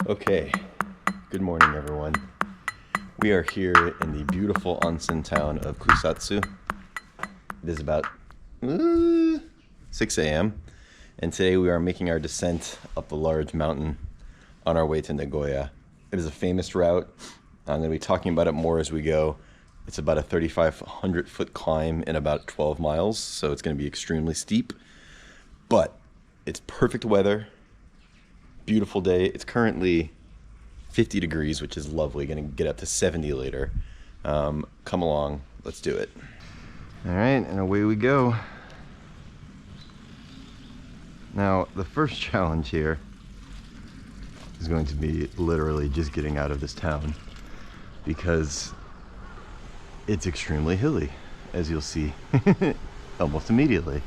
Okay, good morning everyone. We are here in the beautiful onsen town of Kusatsu. It is about 6 a.m. and today we are making our descent up the large mountain on our way to Nagoya. It is a famous route. I'm going to be talking about it more as we go. It's about a 3,500 foot climb in about 12 miles, so it's going to be extremely steep. But it's perfect weather, beautiful day. It's currently 50 degrees, which is lovely. Gonna get up to 70 later. Come along, let's do it. All right, and away we go. Now, the first challenge here is going to be literally just getting out of this town because it's extremely hilly, as you'll see almost immediately.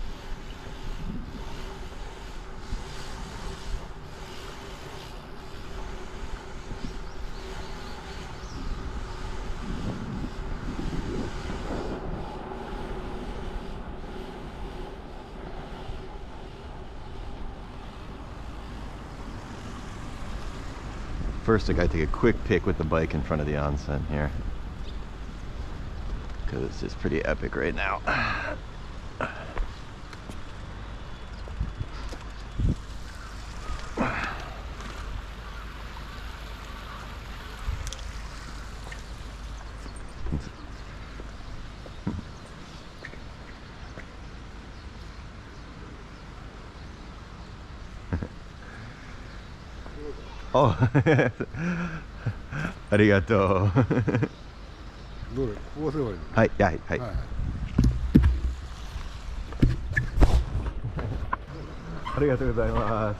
First, I gotta take a quick pic with the bike in front of the onsen here, because it's just pretty epic right now. Oh, arigato. どれここで終わり。はい、はい、はい。ありがとうございます。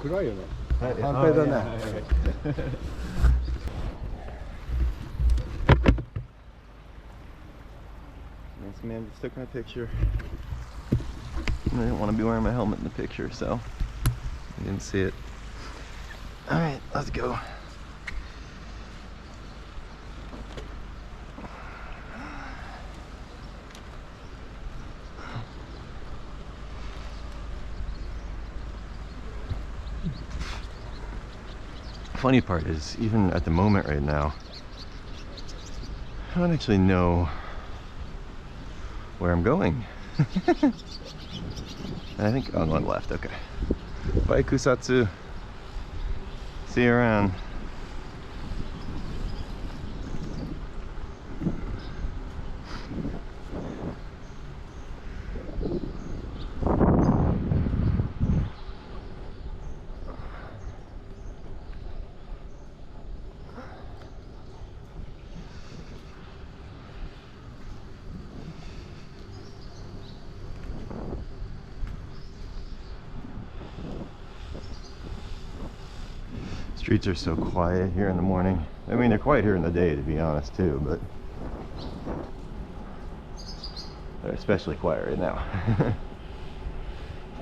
暗いよね。はい、反対だね。はいはいはい。Nice man, just took my picture. I didn't want to be wearing my helmet in the picture, so you didn't see it. All right, let's go. Funny part is, even at the moment right now, I don't actually know where I'm going. I think on one left, okay. Bye, Kusatsu. See you around. Streets are so quiet here in the morning. I mean, they're quiet here in the day, to be honest, too, but they're especially quiet right now. I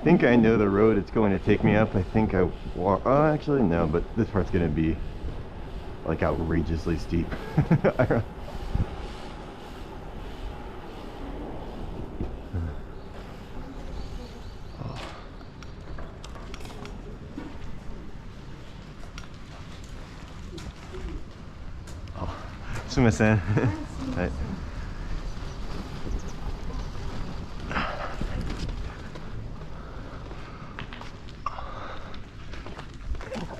think I know the road it's going to take me up. I think I walk. Oh, actually, no, but this part's going to be like outrageously steep. Sumimasen. Right.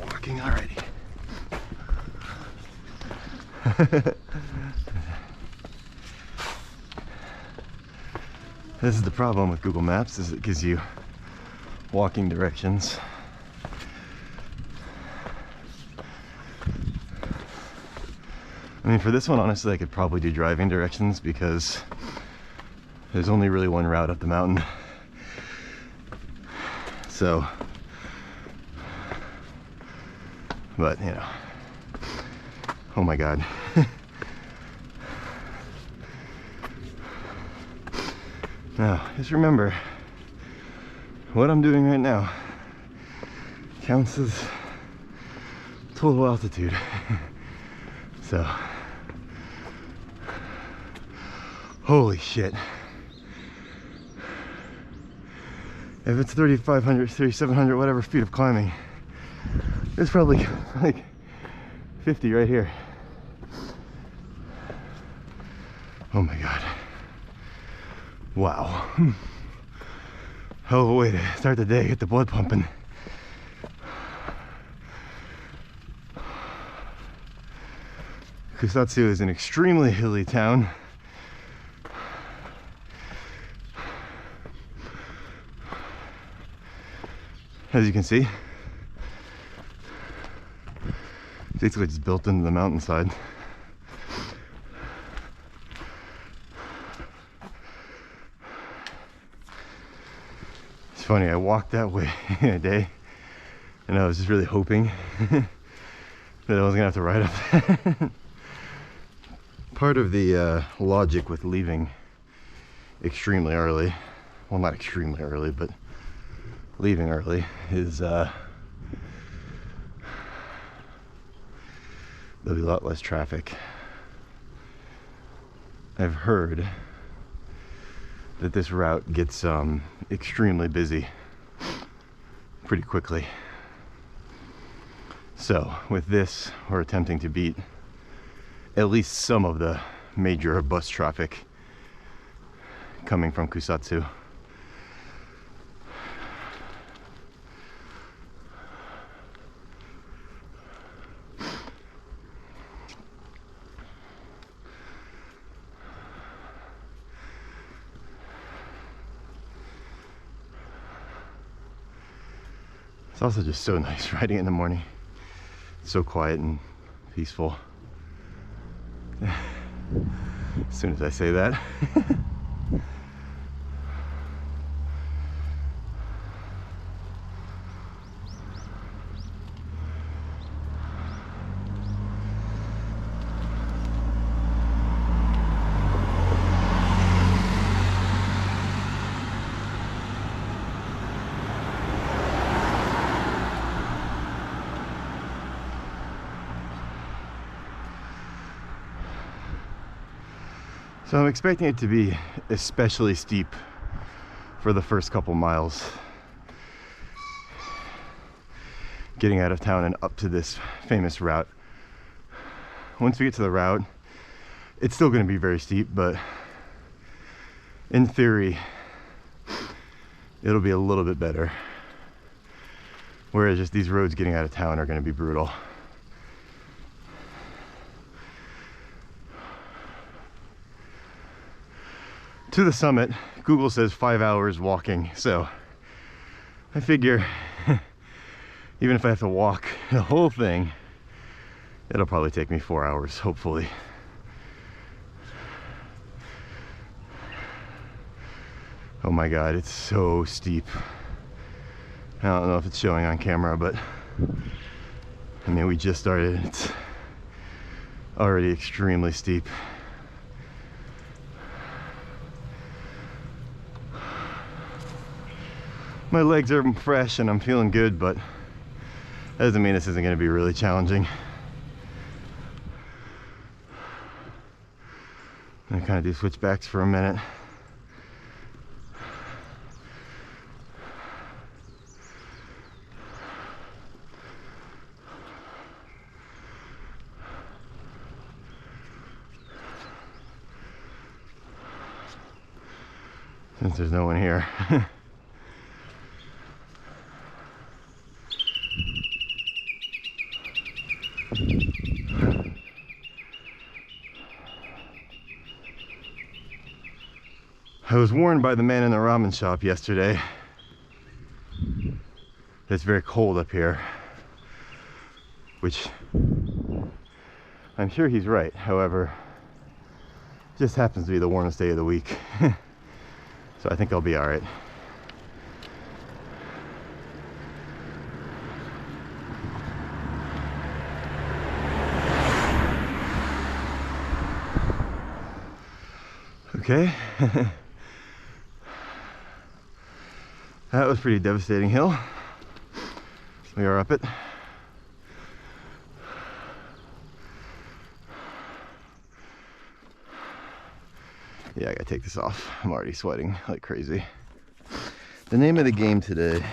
Walking already. This is the problem with Google Maps, is it gives you walking directions. I mean, for this one, honestly, I could probably do driving directions because there's only really one route up the mountain. So, but, you know, oh my God. Now, just remember, what I'm doing right now counts as total altitude. So, holy shit. If it's 3,500, 3,700, whatever feet of climbing, There's probably like 50 right here. Oh my God. Wow. Hell of a way to start the day, get the blood pumping. Kusatsu is an extremely hilly town. As you can see, basically just built into the mountainside. It's funny, I walked that way in a day and I was just really hoping that I wasn't gonna have to ride up. Part of the logic with leaving extremely early, well, not extremely early, but leaving early is there'll be a lot less traffic. I've heard that this route gets extremely busy pretty quickly. So with this, we're attempting to beat at least some of the major bus traffic coming from Kusatsu. It's also just so nice riding in the morning. It's so quiet and peaceful. As soon as I say that. So I'm expecting it to be especially steep for the first couple miles. Getting out of town and up to this famous route. Once we get to the route, it's still going to be very steep, but in theory, it'll be a little bit better. Whereas just these roads getting out of town are going to be brutal. To the summit, Google says 5 hours walking, so I figure even if I have to walk the whole thing, it'll probably take me 4 hours, hopefully. Oh my God, it's so steep. I don't know if it's showing on camera, but I mean, we just started. It's already extremely steep. My legs are fresh and I'm feeling good, but that doesn't mean this isn't going to be really challenging. I'm going to kind of do switchbacks for a minute. Since there's no one here. I was warned by the man in the ramen shop yesterday that it's very cold up here, which I'm sure he's right. However, it just happens to be the warmest day of the week. So I think I'll be all right. Okay. That was a pretty devastating hill. We are up it. Yeah, I gotta take this off. I'm already sweating like crazy. The name of the game today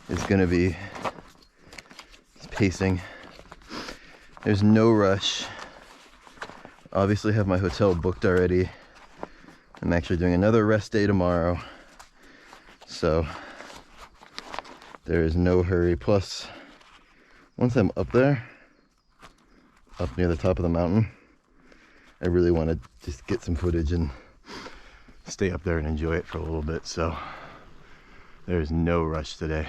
is gonna be pacing. There's no rush. Obviously have my hotel booked already. I'm actually doing another rest day tomorrow. So there is no hurry. Plus, once I'm up there, up near the top of the mountain, I really want to just get some footage and stay up there and enjoy it for a little bit. So there's no rush today.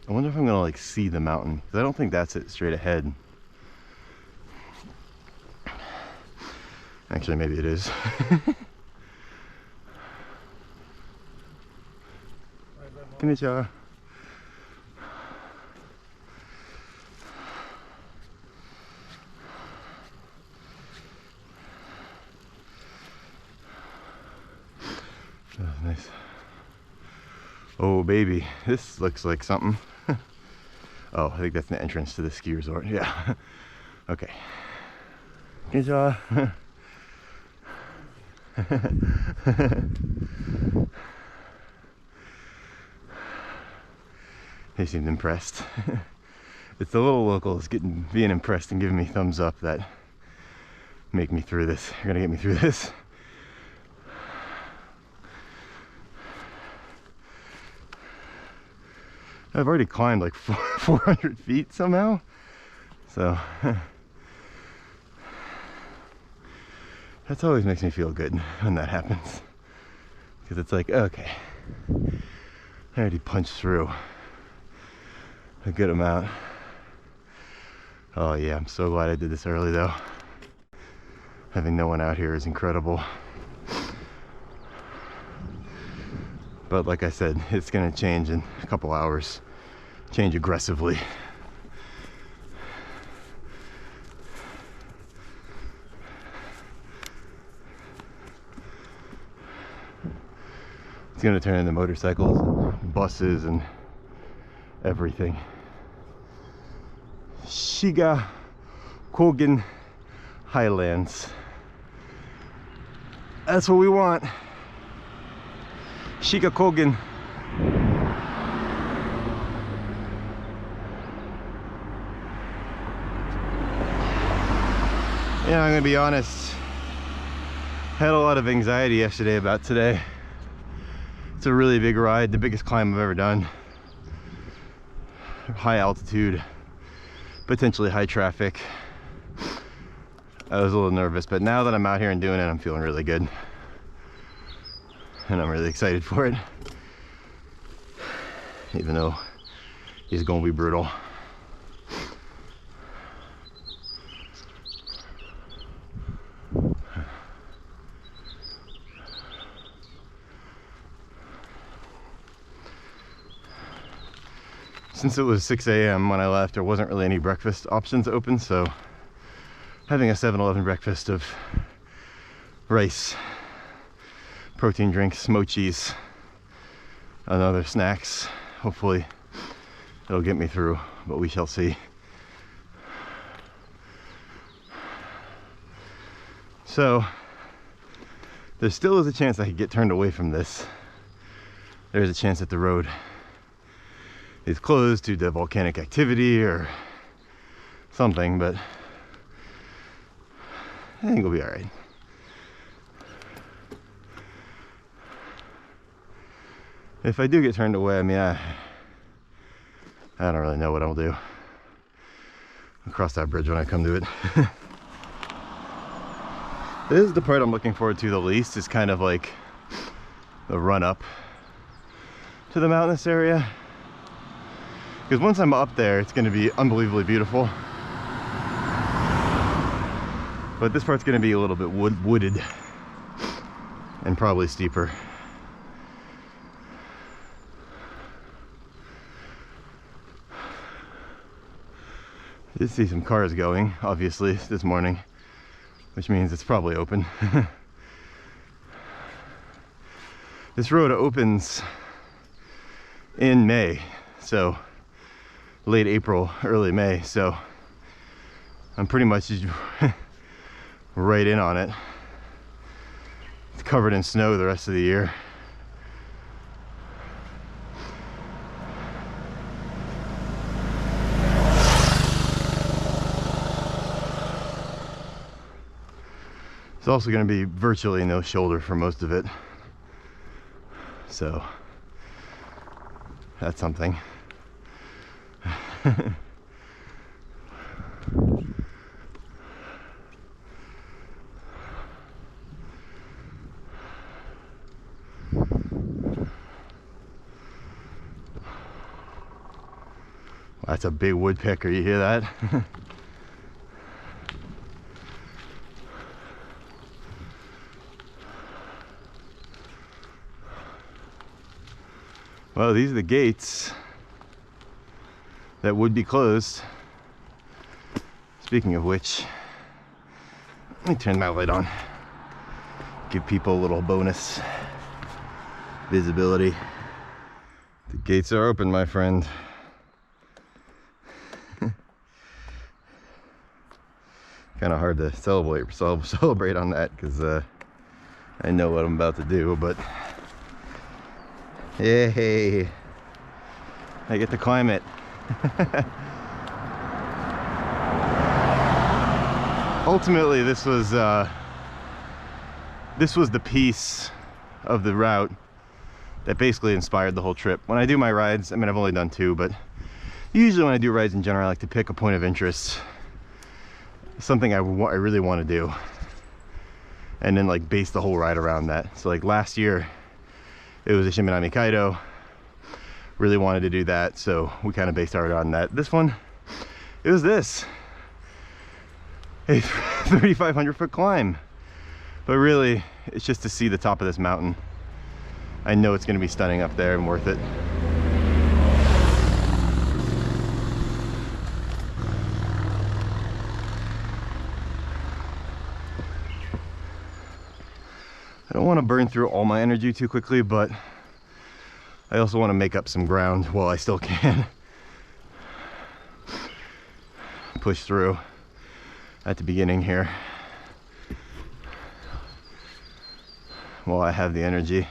I wonder if I'm gonna like see the mountain, because I don't think that's it straight ahead. Actually, maybe it is. Konnichiwa. Oh, nice. Oh baby, this looks like something. Oh, I think that's the entrance to the ski resort. Yeah. Okay. Konnichiwa. They seemed impressed. It's the little locals being impressed and giving me thumbs up that make me through this. You're gonna get me through this. I've already climbed like 400 feet somehow. So that always makes me feel good when that happens. Because it's like, okay, I already punched through a good amount. Oh yeah, I'm so glad I did this early though. Having no one out here is incredible. But like I said, it's gonna change in a couple hours. Change aggressively. It's gonna turn into motorcycles and buses and everything. Shiga Kogen Highlands. That's what we want. Shiga Kogen. Yeah, I'm gonna be honest. I had a lot of anxiety yesterday about today. It's a really big ride, the biggest climb I've ever done. High altitude, potentially high traffic. I was a little nervous, but now that I'm out here and doing it, I'm feeling really good. And I'm really excited for it. Even though it's gonna be brutal. Since it was 6 a.m. when I left, there wasn't really any breakfast options open, so having a 7-Eleven breakfast of rice, protein drinks, mochis, and other snacks. Hopefully it'll get me through, but we shall see. So there still is a chance I could get turned away from this. There's a chance that the road is closed due to volcanic activity or something, but I think we'll be all right. If I do get turned away, I mean, I don't really know what I'll do. I'll cross that bridge when I come to it. This is the part I'm looking forward to the least, is kind of like the run up to the mountainous area. Because once I'm up there, it's going to be unbelievably beautiful. But this part's going to be a little bit wooded and probably steeper. I did see some cars going, obviously, this morning, which means it's probably open. This road opens in May, so late April, early May, so I'm pretty much right in on it. It's covered in snow the rest of the year. It's also going to be virtually no shoulder for most of it, so that's something. That's a big woodpecker, you hear that? Well, these are the gates that would be closed. Speaking of which, let me turn my light on. Give people a little bonus visibility. The gates are open, my friend. Kind of hard to celebrate on that because I know what I'm about to do, but yay, I get to climb it. Ultimately, this was the piece of the route that basically inspired the whole trip. When I do my rides, I mean, I've only done 2, but usually when I do rides in general, I like to pick a point of interest, something I really want to do, and then like base the whole ride around that. So like last year, it was a Shimanami Kaido. Really wanted to do that, so we kind of based our ride on that. This one, it was this. A 3,500 foot climb. But really, it's just to see the top of this mountain. I know it's going to be stunning up there and worth it. I don't want to burn through all my energy too quickly, but I also want to make up some ground while I still can. Push through at the beginning here while I have the energy.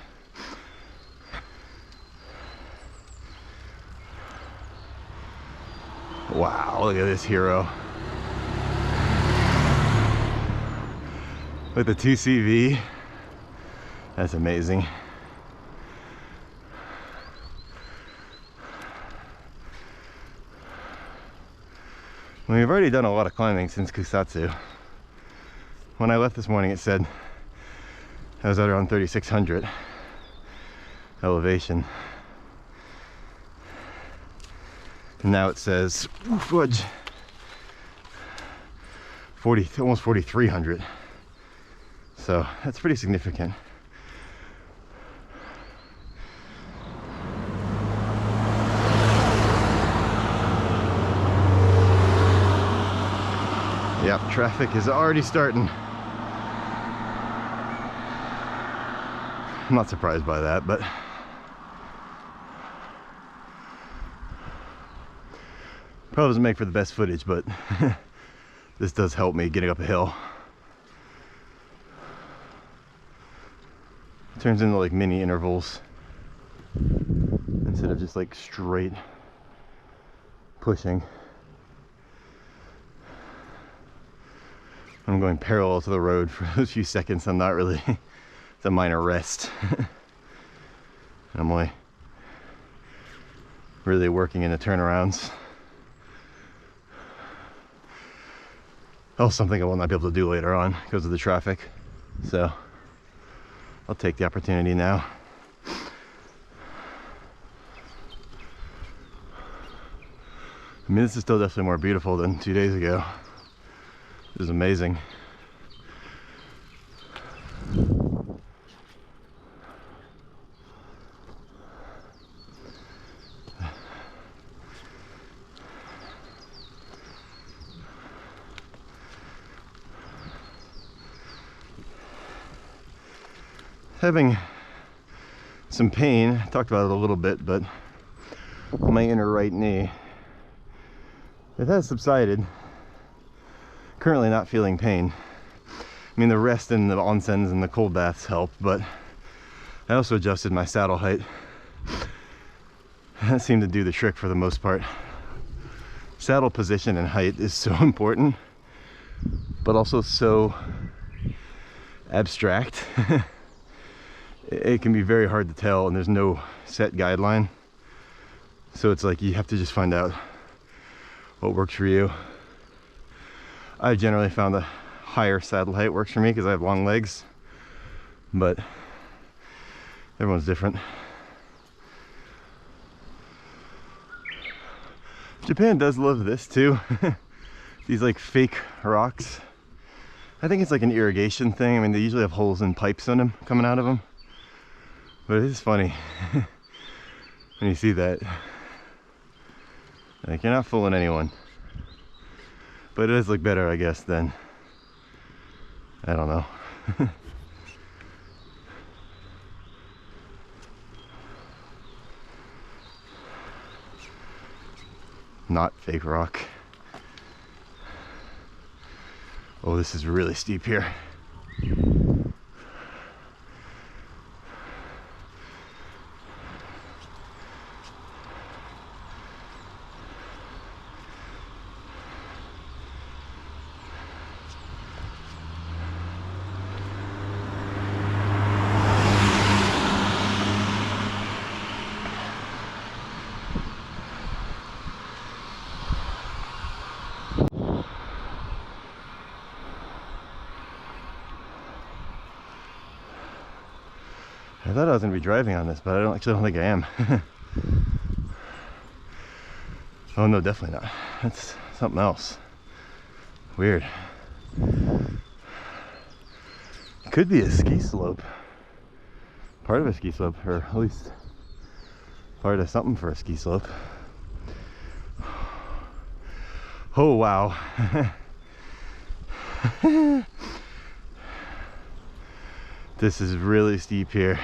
Wow, look at this hero. With the 2CV. That's amazing. We've already done a lot of climbing since Kusatsu. When I left this morning, it said I was at around 3,600 elevation. And now it says, fudge, almost 4,300. So that's pretty significant. Yep, traffic is already starting. I'm not surprised by that, but probably doesn't make for the best footage, but this does help me getting up a hill. It turns into like mini intervals instead of just like straight pushing. I'm going parallel to the road for those few seconds. I'm not really, it's a minor rest. I'm like really working in the turnarounds. Oh, something I will not be able to do later on because of the traffic. So I'll take the opportunity now. I mean, this is still definitely more beautiful than 2 days ago. It was amazing. Having some pain, I talked about it a little bit, but on my inner right knee, it has subsided. Currently not feeling pain. I mean, the rest and the onsens and the cold baths help, but I also adjusted my saddle height. That seemed to do the trick for the most part. Saddle position and height is so important, but also so abstract. It can be very hard to tell, and there's no set guideline. So it's like you have to just find out what works for you. I generally found the higher saddle height works for me because I have long legs, but everyone's different. Japan does love this too. These like fake rocks. I think it's like an irrigation thing. I mean, they usually have holes and pipes in them coming out of them. But it is funny when you see that. Like, you're not fooling anyone. But it does look better, I guess, than, I don't know. Not fake rock. Oh, this is really steep here. I thought I was going to be driving on this, but I don't think I am. Oh no, definitely not. That's something else. Weird. Could be a ski slope. Part of a ski slope, or at least part of something for a ski slope. Oh wow. This is really steep here.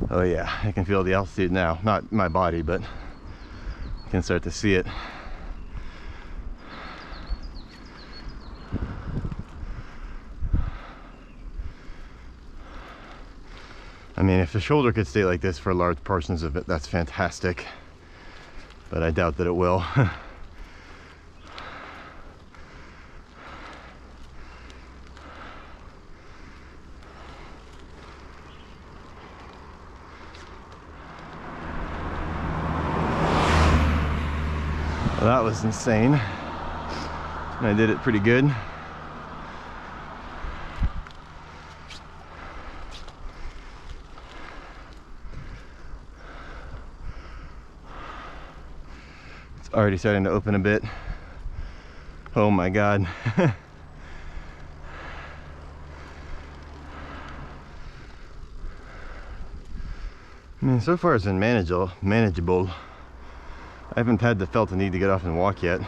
Oh yeah, I can feel the altitude now. Not my body, but I can start to see it. I mean, if the shoulder could stay like this for large portions of it, that's fantastic. But I doubt that it will. Well, that was insane. And I did it pretty good. It's already starting to open a bit. Oh my God. I mean, so far it's been manageable. I haven't felt the need to get off and walk yet.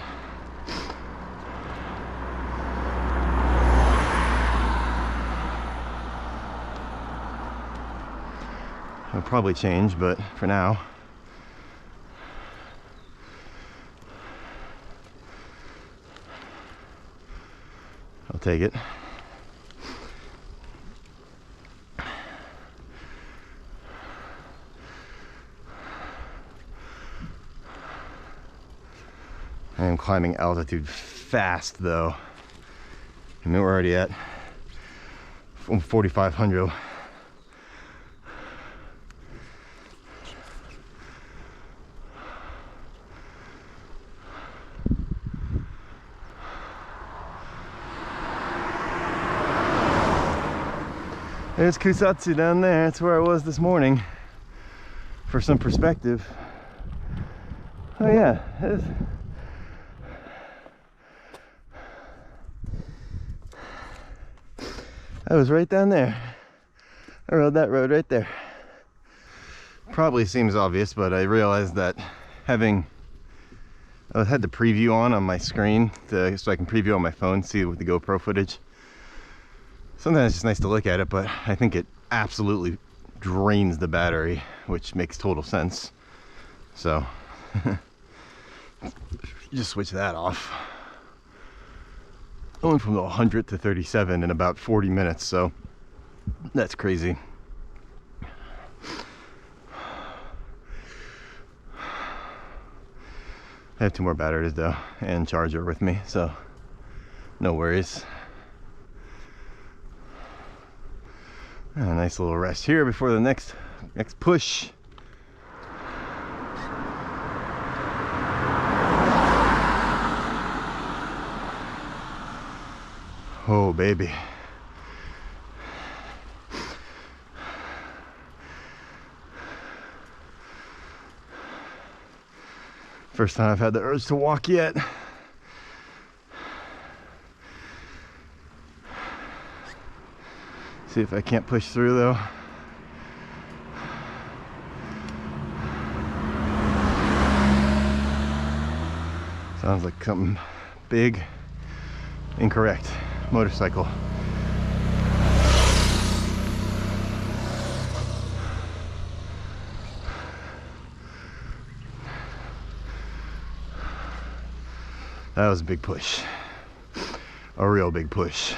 I'll probably change, but for now, I'll take it. I am climbing altitude fast though. I mean, we're already at 4,500. There's Kusatsu down there. That's where I was this morning. For some perspective. Oh yeah. I was right down there. I rode that road right there. Probably seems obvious, but I realized that I had the preview on my screen so I can preview on my phone, see with the GoPro footage. Sometimes it's just nice to look at it, but I think it absolutely drains the battery, which makes total sense. So just switch that off. I went from 100 to 37 in about 40 minutes, so that's crazy. I have 2 more batteries though, and charger with me, so No worries. A nice little rest here before the next push. Oh baby. First time I've had the urge to walk yet. See if I can't push through though. Sounds like something big. Incorrect. Motorcycle. That was a big push. A real big push.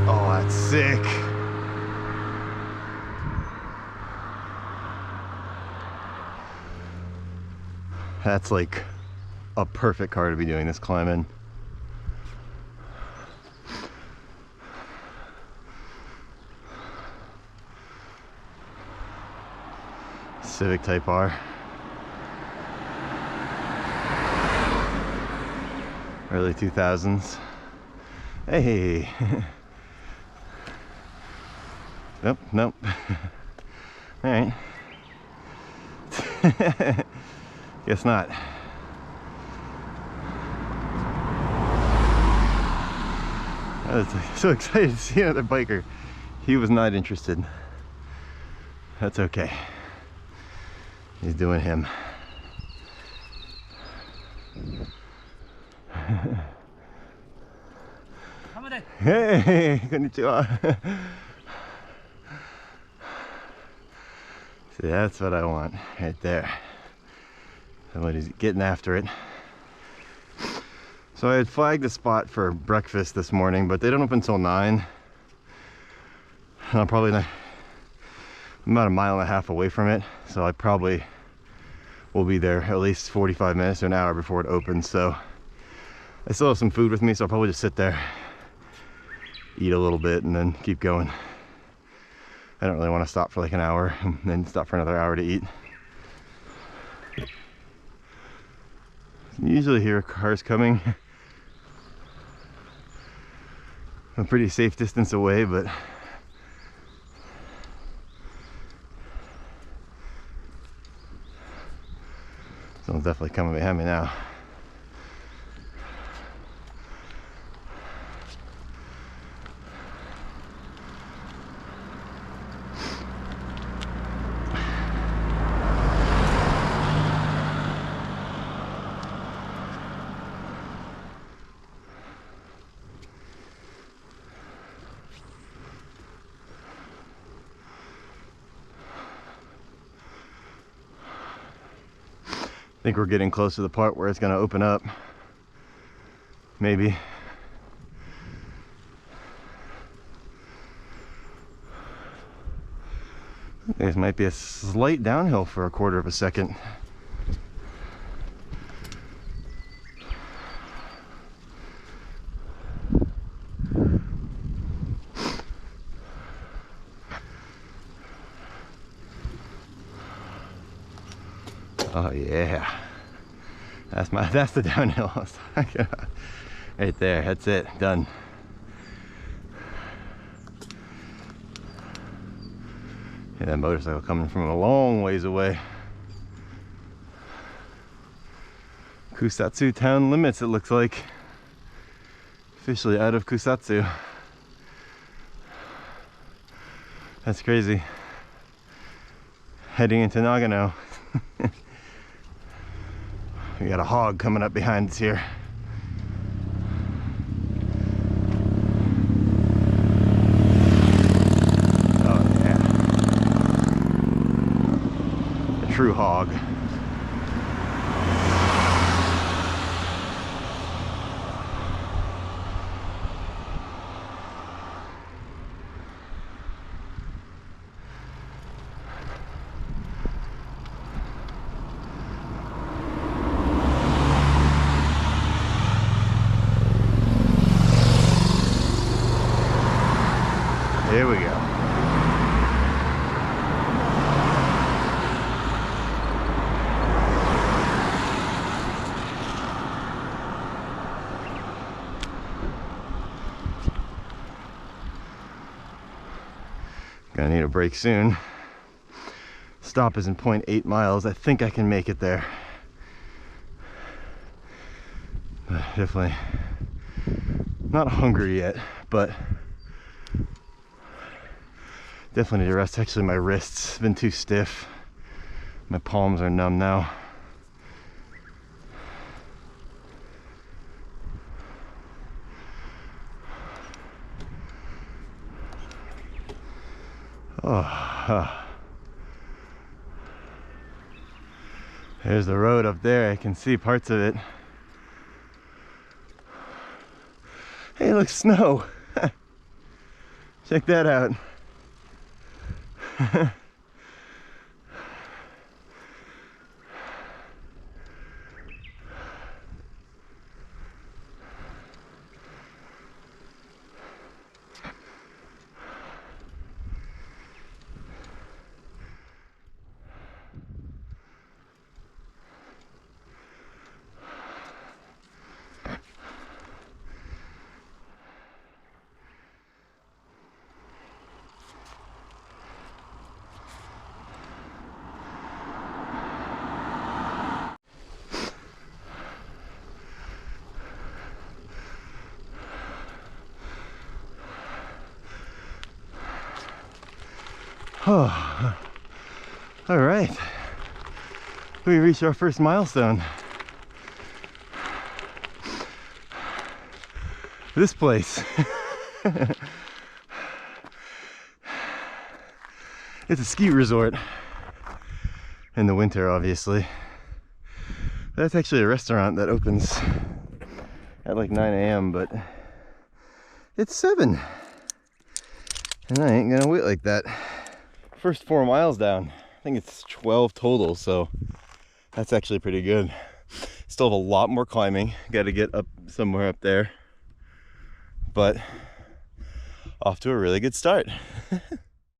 Oh, that's sick. That's like a perfect car to be doing this climb in. Civic Type R. Early 2000s. Hey. Nope, nope. All right. Guess not. I was so excited to see another biker. He was not interested. That's okay. He's doing him. Hey, konnichiwa. See, that's what I want right there. Somebody's getting after it. So I had flagged the spot for breakfast this morning, but they don't open until 9. And I'm probably not, I'm about a mile and a half away from it, so I probably will be there at least 45 minutes to an hour before it opens. So I still have some food with me, so I'll probably just sit there, eat a little bit, and then keep going. I don't really want to stop for like an hour and then stop for another hour to eat. You usually hear cars coming a pretty safe distance away, but someone's definitely coming behind me now. I think we're getting close to the part where it's going to open up. Maybe. This might be a slight downhill for a quarter of a second. Oh yeah, that's the downhill I was talking about. Right there, that's it, done. Yeah, that motorcycle coming from a long ways away. Kusatsu town limits, it looks like. Officially out of Kusatsu. That's crazy. Heading into Nagano. We got a hog coming up behind us here. Oh yeah. A true hog. Gonna need a break soon. Stop is in 0.8 miles. I think I can make it there. But definitely not hungry yet, but definitely need to rest. Actually, my wrists have been too stiff. My palms are numb now. Oh, there's the road up there. I can see parts of it. Hey, look, snow. Check that out. Oh, all right. We reached our first milestone. This place. It's a ski resort. In the winter, obviously. That's actually a restaurant that opens at like 9 a.m., but it's 7. And I ain't gonna wait like that. First 4 miles down. I think it's 12 total, so that's actually pretty good. Still have a lot more climbing. Got to get up somewhere up there, but off to a really good start.